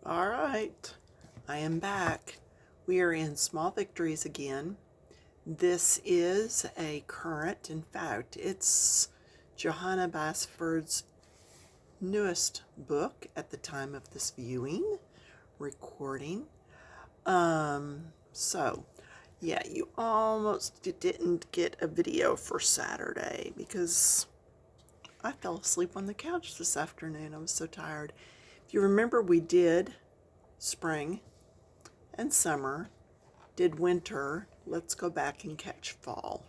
All right, I am back. We are in Small Victories again. This is a current, in fact, it's Johanna Basford's newest book at the time of this recording. So, yeah, you almost didn't get a video for Saturday because I fell asleep on the couch this afternoon. I was so tired. If you remember, we did spring and summer, did winter. Let's go back and catch fall.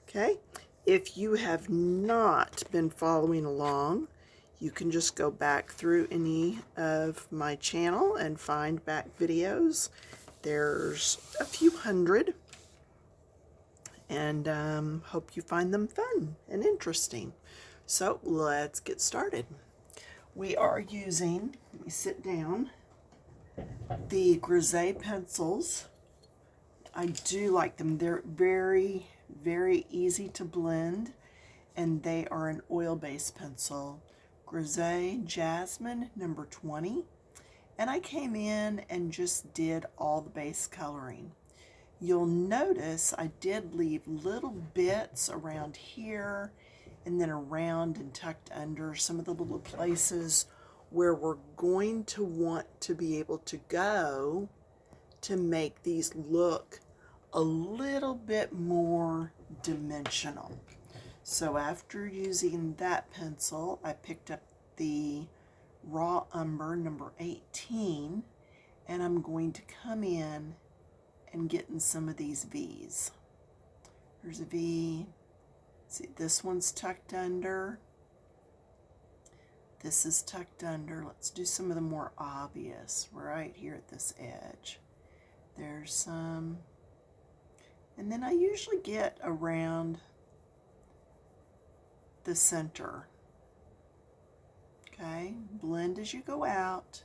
Okay, if you have not been following along, you can just go back through any of my channel and find back videos. There's a few hundred, and hope you find them fun and interesting. So let's get started. We are using, let me sit down, the Grizaye pencils. I do like them. They're very, very easy to blend, and they are an oil-based pencil. Grizaye Jasmine number 20. And I came in and just did all the base coloring. You'll notice I did leave little bits around here and then around and tucked under some of the little places where we're going to want to be able to go to make these look a little bit more dimensional. So after using that pencil, I picked up the Raw Umber number 18, and I'm going to come in and get in some of these V's. There's a V. See, this one's tucked under. This is tucked under. Let's do some of the more obvious right here at this edge. There's some. And then I usually get around the center. Okay, blend as you go out.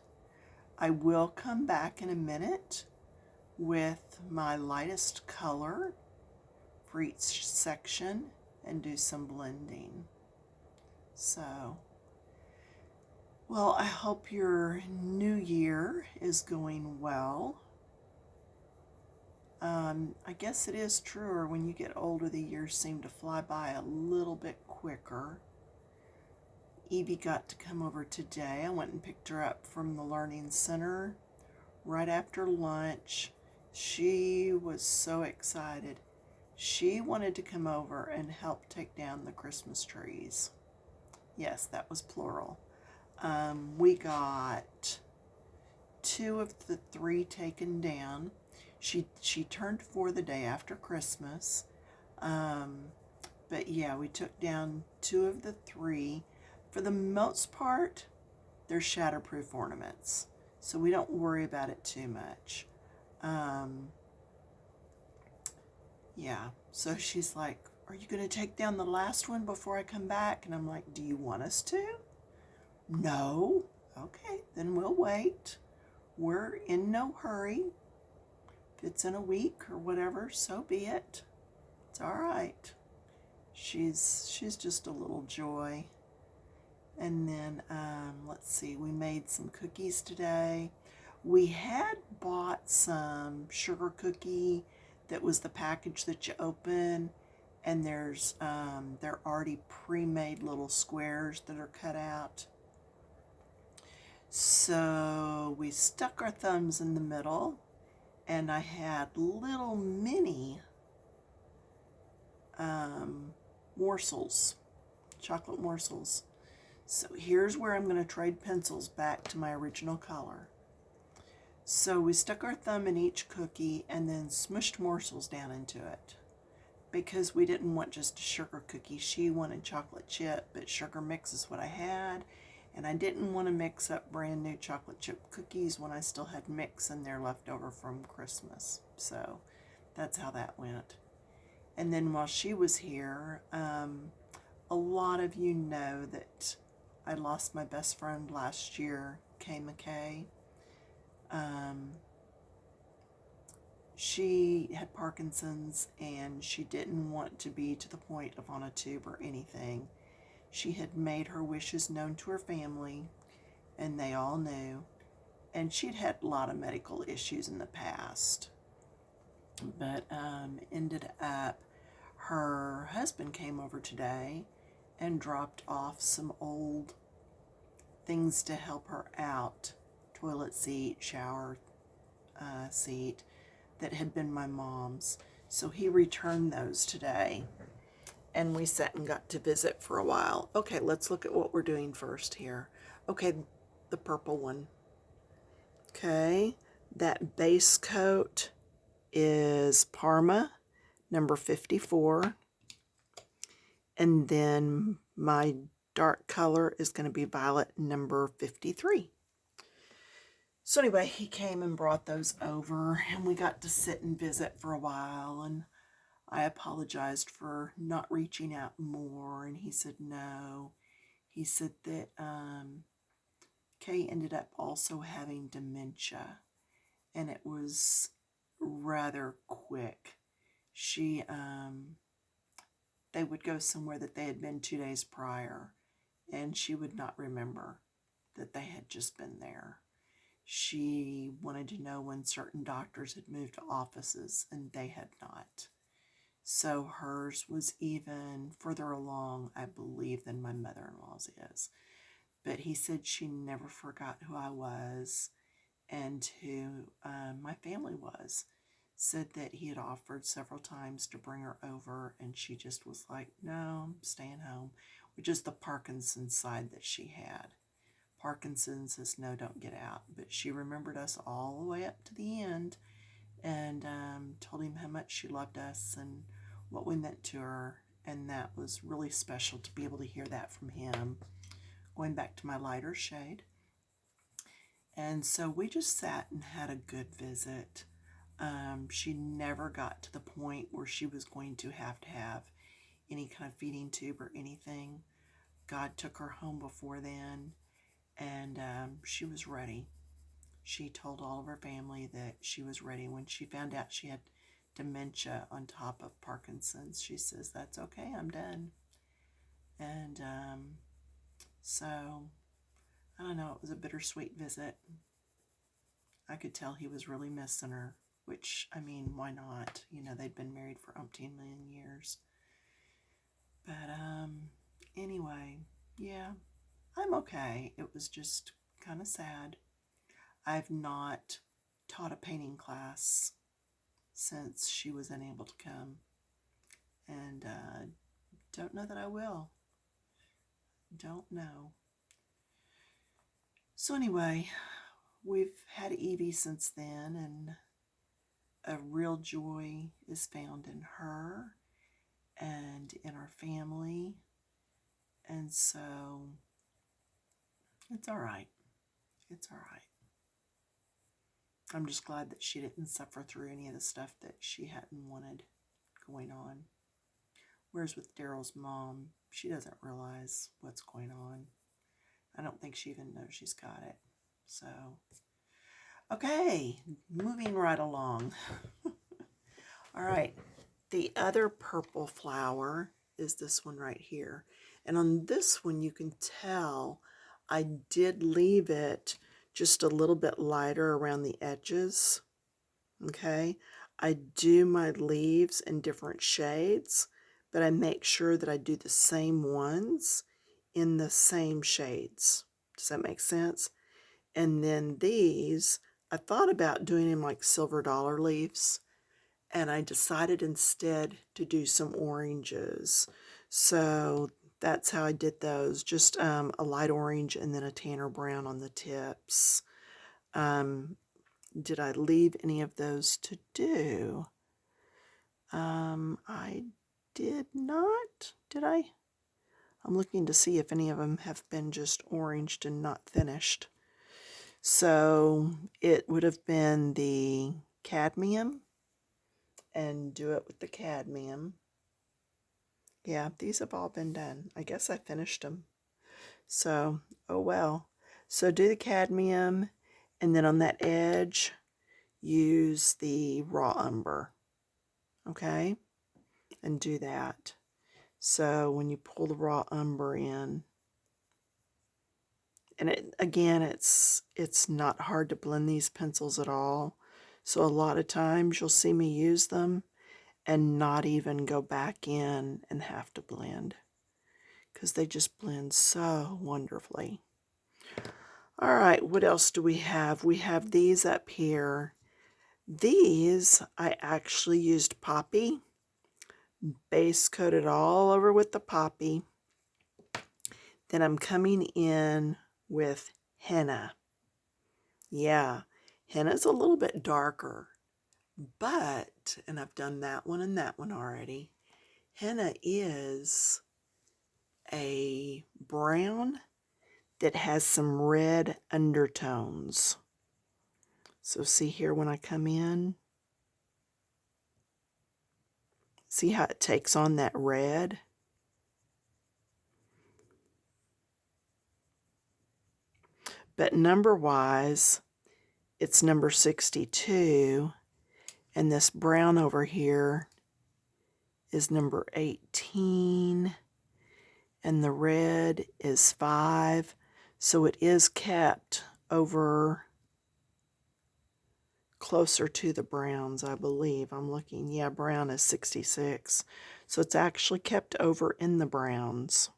I will come back in a minute with my lightest color for each section and do some blending. So, well, I hope your new year is going well. I guess it is truer when you get older, the years seem to fly by a little bit quicker. Evie got to come over today. I went and picked her up from the Learning Center right after lunch. She was so excited. She wanted to come over and help take down the Christmas trees. Yes, that was plural. We got 2 of the 3 taken down. She turned 4 the day after Christmas. But yeah, we took down 2 of the 3. For the most part, they're shatterproof ornaments, so we don't worry about it too much. Yeah, so she's like, are you going to take down the last one before I come back? And I'm like, do you want us to? No? Okay, then we'll wait. We're in no hurry. If it's in a week or whatever, so be it. It's all right. She's just a little joy. And then, let's see, we made some cookies today. We had bought some sugar cookie that was the package that you open, and there's they're already pre-made little squares that are cut out. So we stuck our thumbs in the middle, and I had little mini morsels, chocolate morsels. So here's where I'm going to trade pencils back to my original color. So we stuck our thumb in each cookie and then smushed morsels down into it because we didn't want just a sugar cookie. She wanted chocolate chip, but sugar mix is what I had, and I didn't want to mix up brand new chocolate chip cookies when I still had mix in there left over from Christmas. So that's how that went. And then while she was here, a lot of you know that I lost my best friend last year, Kay McKay. She had Parkinson's, and she didn't want to be to the point of on a tube or anything. She had made her wishes known to her family, and they all knew. and she'd had a lot of medical issues in the past, but ended up, her husband came over today and dropped off some old things to help her out, toilet seat, shower seat, that had been my mom's. So he returned those today, and we sat and got to visit for a while. Okay, let's look at what we're doing first here. Okay, the purple one. Okay, that base coat is Parma, number 54. And then my dark color is going to be violet, number 53. So anyway, he came and brought those over, and we got to sit and visit for a while, and I apologized for not reaching out more, and he said no. He said that Kay ended up also having dementia, and it was rather quick. They would go somewhere that they had been 2 days prior, and she would not remember that they had just been there. She wanted to know when certain doctors had moved to offices, and they had not. So hers was even further along, I believe, than my mother-in-law's is. But he said she never forgot who I was and who my family was. Said that he had offered several times to bring her over, and she just was like, no, I'm staying home, which is the Parkinson's side that she had. Parkinson's says, no, don't get out. But she remembered us all the way up to the end, and told him how much she loved us and what we meant to her. And that was really special to be able to hear that from him. Going back to my lighter shade. And so we just sat and had a good visit. She never got to the point where she was going to have any kind of feeding tube or anything. God took her home before then, and she was ready. She told all of her family that she was ready. When she found out she had dementia on top of Parkinson's, she says, that's okay, I'm done. And so, I don't know, it was a bittersweet visit. I could tell he was really missing her, which, I mean, why not? You know, they'd been married for umpteen million years. But anyway, yeah, I'm okay. It was just kind of sad. I've not taught a painting class since she was unable to come, and don't know that I will. Don't know. So anyway, we've had Evie since then, and a real joy is found in her and in our family, and so it's all right. It's all right. I'm just glad that she didn't suffer through any of the stuff that she hadn't wanted going on. Whereas with Daryl's mom, she doesn't realize what's going on. I don't think she even knows she's got it. So, okay, moving right along. All right, the other purple flower is this one right here. And on this one, you can tell I did leave it just a little bit lighter around the edges. Okay, I do my leaves in different shades, but I make sure that I do the same ones in the same shades. Does that make sense? And then these, I thought about doing them like silver dollar leaves, and I decided instead to do some oranges. So that's how I did those, just a light orange and then a tanner brown on the tips. Did I leave any of those to do? I did not. Did I? I'm looking to see if any of them have been just oranged and not finished. So it would have been the cadmium, and do it with the cadmium. Yeah, these have all been done. I guess I finished them. So, oh well. So do the cadmium, and then on that edge, use the raw umber. Okay? And do that. So when you pull the raw umber in, And again, it's not hard to blend these pencils at all. So a lot of times you'll see me use them and not even go back in and have to blend, because they just blend so wonderfully. All right, what else do we have? We have these up here. These, I actually used poppy, base coated all over with the poppy. Then I'm coming in with henna. Yeah, henna's a little bit darker, but, and I've done that one and that one already, henna is a brown that has some red undertones. So see here when I come in, see how it takes on that red? But number-wise, it's number 62, and this brown over here is number 18, and the red is 5, so it is kept over closer to the browns, I believe. I'm looking, yeah, brown is 66, so it's actually kept over in the browns.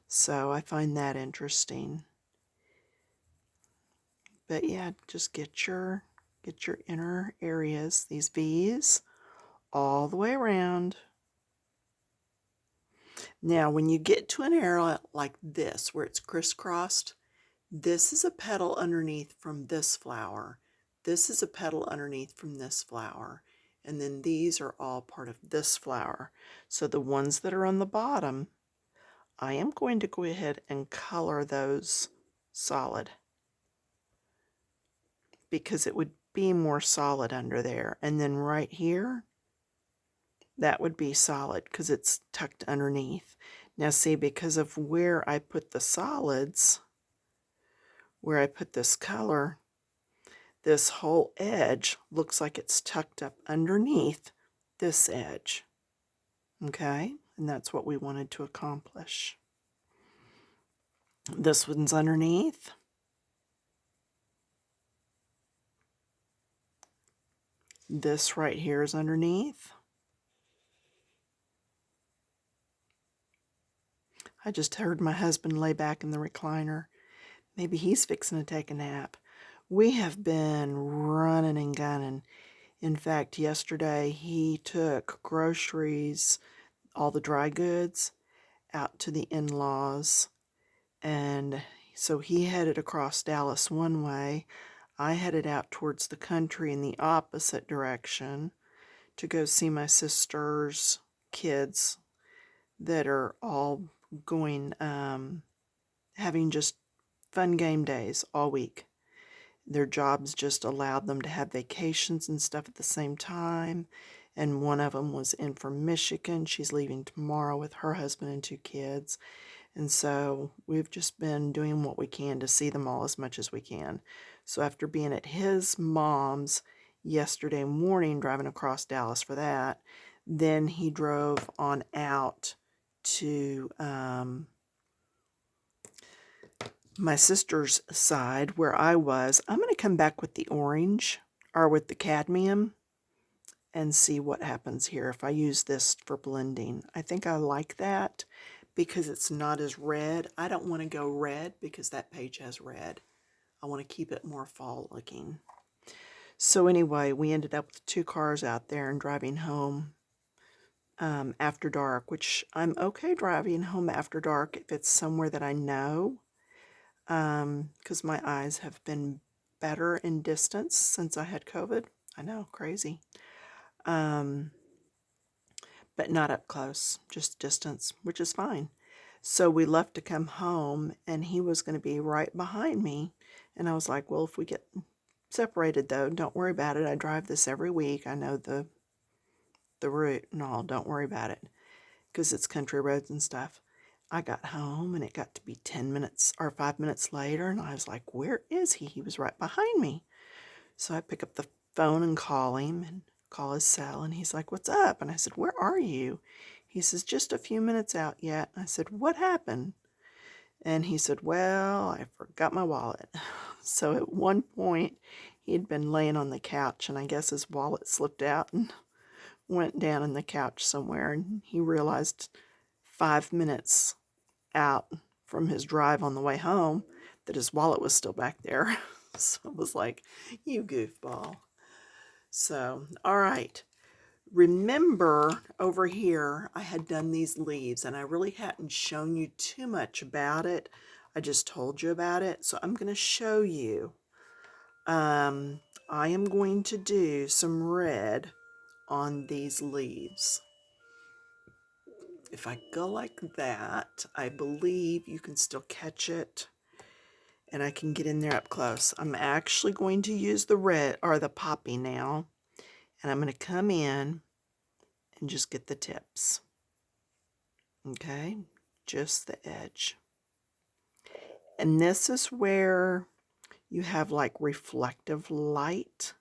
So I find that interesting. But yeah, just get your inner areas, these V's, all the way around. Now, when you get to an area like this, where it's crisscrossed, this is a petal underneath from this flower. This is a petal underneath from this flower. And then these are all part of this flower. So the ones that are on the bottom, I am going to go ahead and color those solid, because it would be more solid under there. And then right here, that would be solid because it's tucked underneath. Now see, because of where I put the solids, where I put this color, this whole edge looks like it's tucked up underneath this edge. Okay, and that's what we wanted to accomplish. This one's underneath. This right here is underneath. I just heard my husband lay back in the recliner. Maybe he's fixing to take a nap. We have been running and gunning. In fact, yesterday he took groceries, all the dry goods, out to the in-laws. And so he headed across Dallas one way. I headed out towards the country in the opposite direction to go see my sister's kids that are all going, having just fun game days all week. Their jobs just allowed them to have vacations and stuff at the same time. And one of them was in from Michigan. She's leaving tomorrow with her husband and 2 kids. And so we've just been doing what we can to see them all as much as we can. So after being at his mom's yesterday morning, driving across Dallas for that, then he drove on out to my sister's side where I was. I'm going to come back with the orange or with the cadmium and see what happens here if I use this for blending. I think I like that because it's not as red. I don't want to go red because that page has red. I want to keep it more fall looking. So anyway, we ended up with 2 cars out there and driving home after dark, which I'm okay driving home after dark if it's somewhere that I know, because my eyes have been better in distance since I had COVID. I know, crazy. But not up close, just distance, which is fine. So we left to come home, and he was going to be right behind me. And I was like, well, if we get separated, though, don't worry about it. I drive this every week. I know the route and all. Don't worry about it, because it's country roads and stuff. I got home, and it got to be 10 minutes or 5 minutes later, and I was like, where is he? He was right behind me. So I pick up the phone and call him, and call his cell, and he's like, what's up? And I said, where are you? He says, just a few minutes out yet. I said, what happened? And he said, well, I forgot my wallet. So at one point, he'd been laying on the couch, and I guess his wallet slipped out and went down in the couch somewhere. And he realized 5 minutes out from his drive on the way home that his wallet was still back there. So I was like, you goofball. So, all right. Remember over here, I had done these leaves and I really hadn't shown you too much about it. I just told you about it. So I'm going to show you. I am going to do some red on these leaves. If I go like that, I believe you can still catch it and I can get in there up close. I'm actually going to use the red or the poppy now, and I'm going to come in and just get the tips. Okay, just the edge. And this is where you have like reflective light.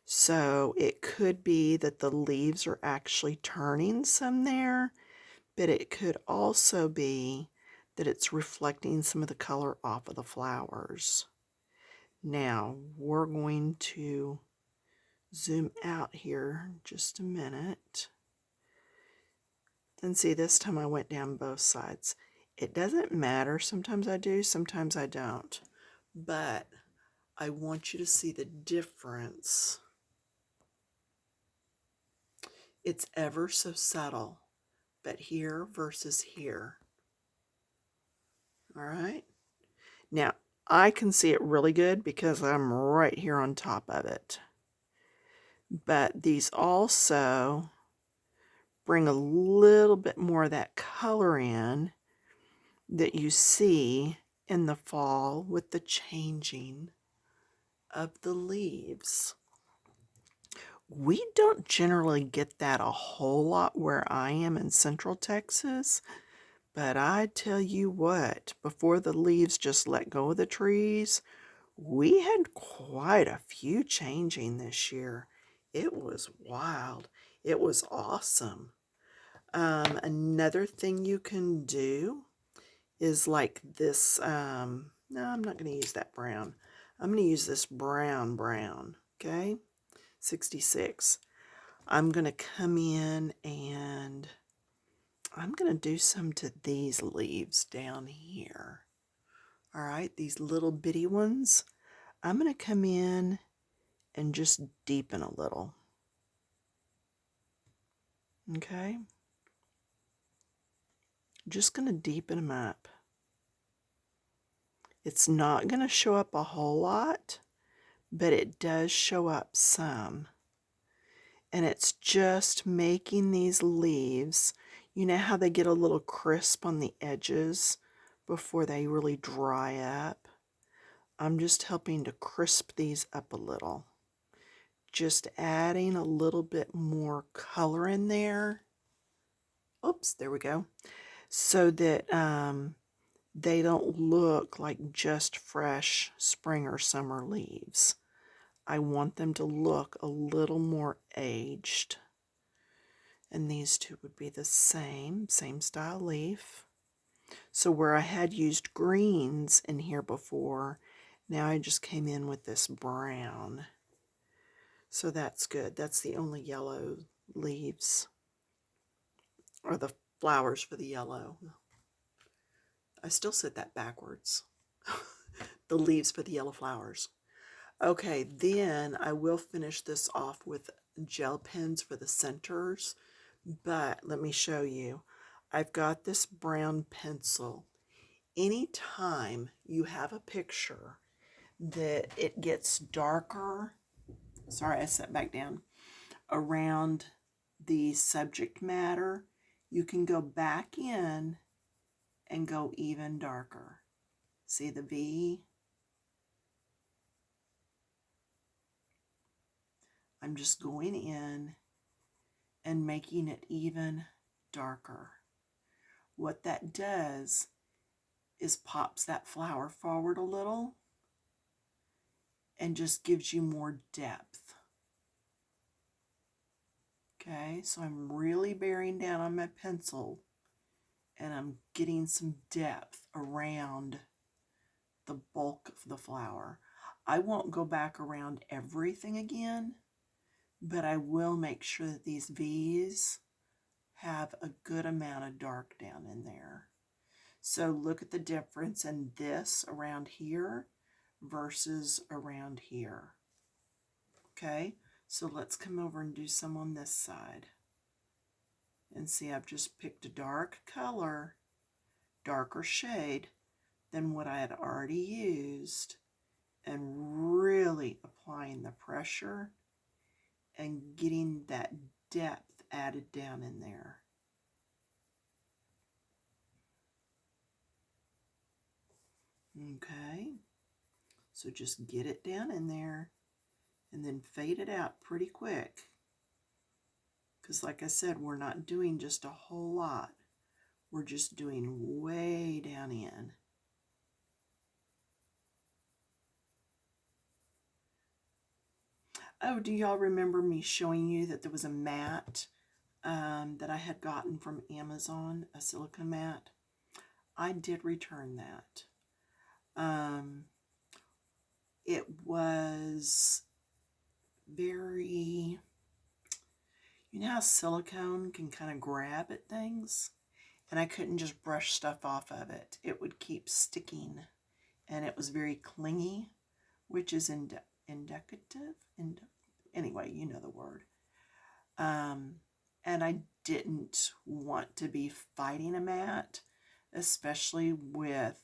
So it could be that the leaves are actually turning some there, but it could also be that it's reflecting some of the color off of the flowers. Now we're going to zoom out here just a minute. And see, this time I went down both sides. It doesn't matter. Sometimes I do, sometimes I don't. But I want you to see the difference. It's ever so subtle, but here versus here. All right. Now, I can see it really good because I'm right here on top of it. But these also bring a little bit more of that color in that you see in the fall with the changing of the leaves. We don't generally get that a whole lot where I am in Central Texas, but I tell you what, before the leaves just let go of the trees, we had quite a few changing this year. It was wild. It was awesome. Another thing you can do is like this, no, I'm not going to use that brown. I'm going to use this brown, okay? 66. I'm going to come in and I'm going to do some to these leaves down here. All right, these little bitty ones. I'm going to come in and just deepen a little. Okay? Just going to deepen them up. It's not going to show up a whole lot, but it does show up some. And it's just making these leaves, you know how they get a little crisp on the edges before they really dry up? I'm just helping to crisp these up a little. Just adding a little bit more color in there. Oops, there we go. So that they don't look like just fresh spring or summer leaves. I want them to look a little more aged. And these two would be the same style leaf. So where I had used greens in here before, now I just came in with this brown. So that's good. That's the only yellow leaves, or the flowers for the yellow. I still said that backwards. The leaves for the yellow flowers. Okay, then I will finish this off with gel pens for the centers, but let me show you. I've got this brown pencil. Anytime you have a picture that it gets darker, sorry, I sat back down, around the subject matter, you can go back in and go even darker. See the V? I'm just going in and making it even darker. What that does is pops that flower forward a little and just gives you more depth. Okay, so I'm really bearing down on my pencil and I'm getting some depth around the bulk of the flower. I won't go back around everything again, but I will make sure that these V's have a good amount of dark down in there. So look at the difference in this around here versus around here. Okay, so let's come over and do some on this side. And see, I've just picked a dark color, darker shade than what I had already used, and really applying the pressure and getting that depth added down in there. Okay, so just get it down in there and then fade it out pretty quick. Because like I said, we're not doing just a whole lot. We're just doing way down in. Oh, do y'all remember me showing you that there was a mat that I had gotten from Amazon, a silicone mat? I did return that. It was very, you know how silicone can kind of grab at things? And I couldn't just brush stuff off of it. It would keep sticking, and it was very clingy, which is indicative. Anyway, you know the word. And I didn't want to be fighting a mat, especially with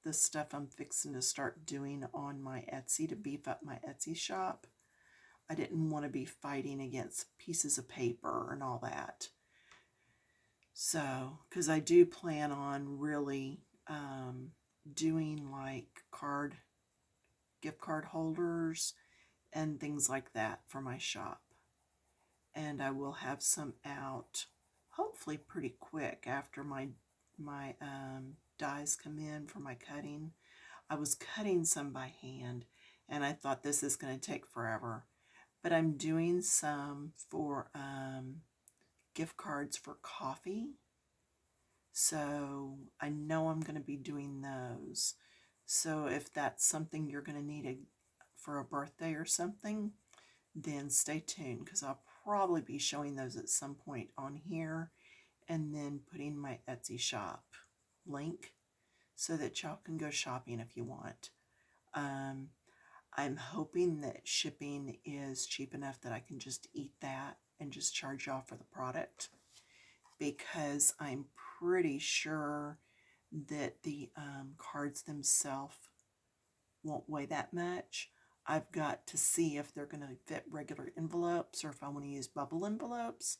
the stuff I'm fixing to start doing on my Etsy to beef up my Etsy shop. I didn't want to be fighting against pieces of paper and all that. So, because I do plan on really doing like gift card holders and things like that for my shop. And I will have some out hopefully pretty quick after my dies come in for my cutting. I was cutting some by hand, and I thought this is going to take forever. But I'm doing some for gift cards for coffee. So I know I'm going to be doing those. So if that's something you're going to need for a birthday or something, then stay tuned, because I'll probably be showing those at some point on here, and then putting my Etsy shop link so that y'all can go shopping if you want. I'm hoping that shipping is cheap enough that I can just eat that and just charge y'all for the product, because I'm pretty sure that the cards themselves won't weigh that much. I've got to see if they're going to fit regular envelopes or if I want to use bubble envelopes.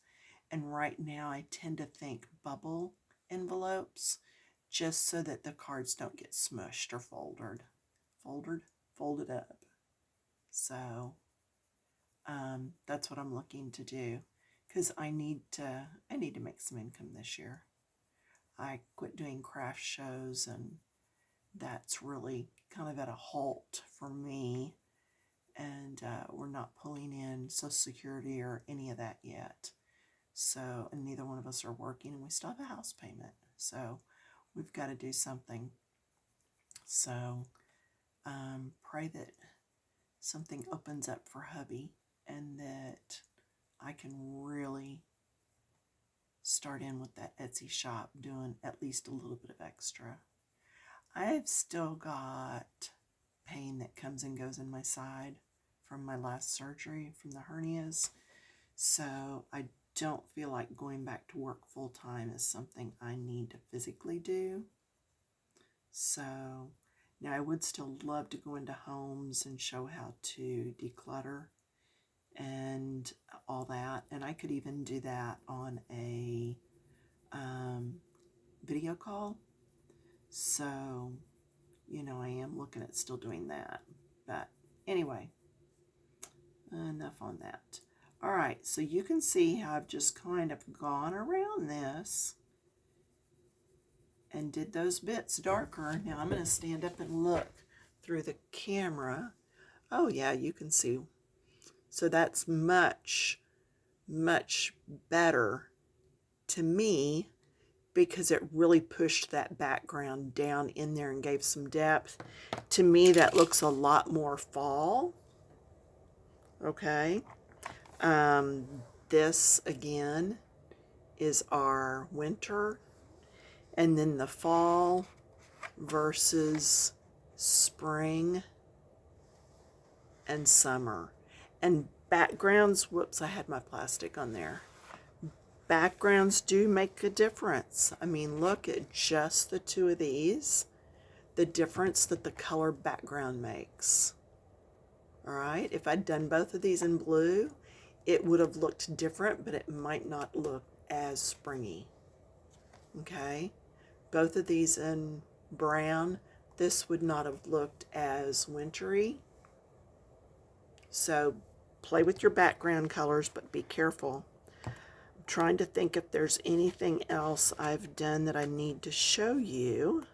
And right now I tend to think bubble envelopes, just so that the cards don't get smushed or folded up. So that's what I'm looking to do, because I need to make some income this year. I quit doing craft shows, and that's really kind of at a halt for me. And we're not pulling in Social Security or any of that yet. So, and neither one of us are working, and we still have a house payment. So we've got to do something. So pray that something opens up for hubby, and that I can really start in with that Etsy shop, doing at least a little bit of extra. I've still got pain that comes and goes in my side from my last surgery, from the hernias. So I don't feel like going back to work full time is something I need to physically do. So now I would still love to go into homes and show how to declutter and all that. And I could even do that on a video call. So, you know, I am looking at still doing that. But anyway, enough on that. All right, so you can see how I've just kind of gone around this and did those bits darker. Now I'm going to stand up and look through the camera. Oh yeah, you can see. So that's much, much better to me, because it really pushed that background down in there and gave some depth. To me, that looks a lot more fall. Okay. This, again, is our winter. And then the fall versus spring and summer. And backgrounds, whoops, I had my plastic on there. Backgrounds do make a difference. I mean, look at just the two of these, the difference that the color background makes. All right, if I'd done both of these in blue, it would have looked different, but it might not look as springy. Okay, both of these in brown, this would not have looked as wintry. So play with your background colors, but be careful. Trying to think if there's anything else I've done that I need to show you.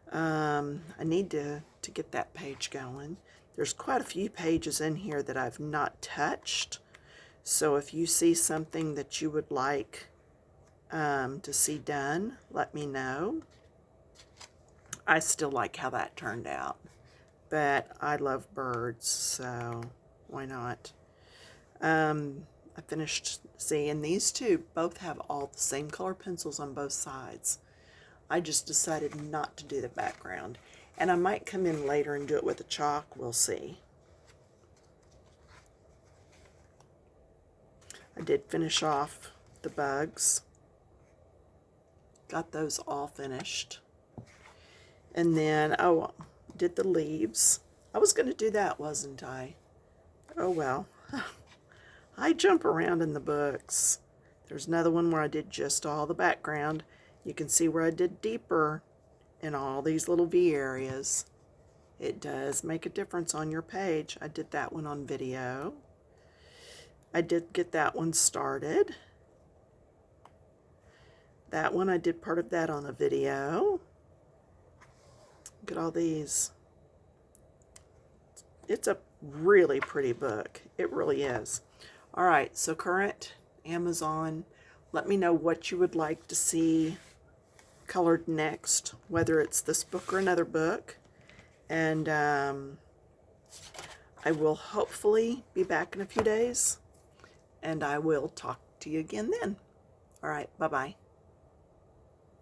I need to get that page going. There's quite a few pages in here that I've not touched. So if you see something that you would like to see done, let me know. I still like how that turned out. But I love birds, so why not? I finished seeing these two both have all the same color pencils on both sides. I just decided not to do the background, and I might come in later and do it with a chalk. We'll see. I did finish off the bugs. Got those all finished. And then, oh, did the leaves. I was going to do that, wasn't I? Oh well. I jump around in the books. There's another one where I did just all the background. You can see where I did deeper in all these little V areas. It does make a difference on your page. I did that one on video. I did get that one started. That one, I did part of that on a video. Look at all these. It's a really pretty book. It really is. All right, so current, Amazon. Let me know what you would like to see colored next, whether it's this book or another book. And I will hopefully be back in a few days, and I will talk to you again then. All right, bye-bye.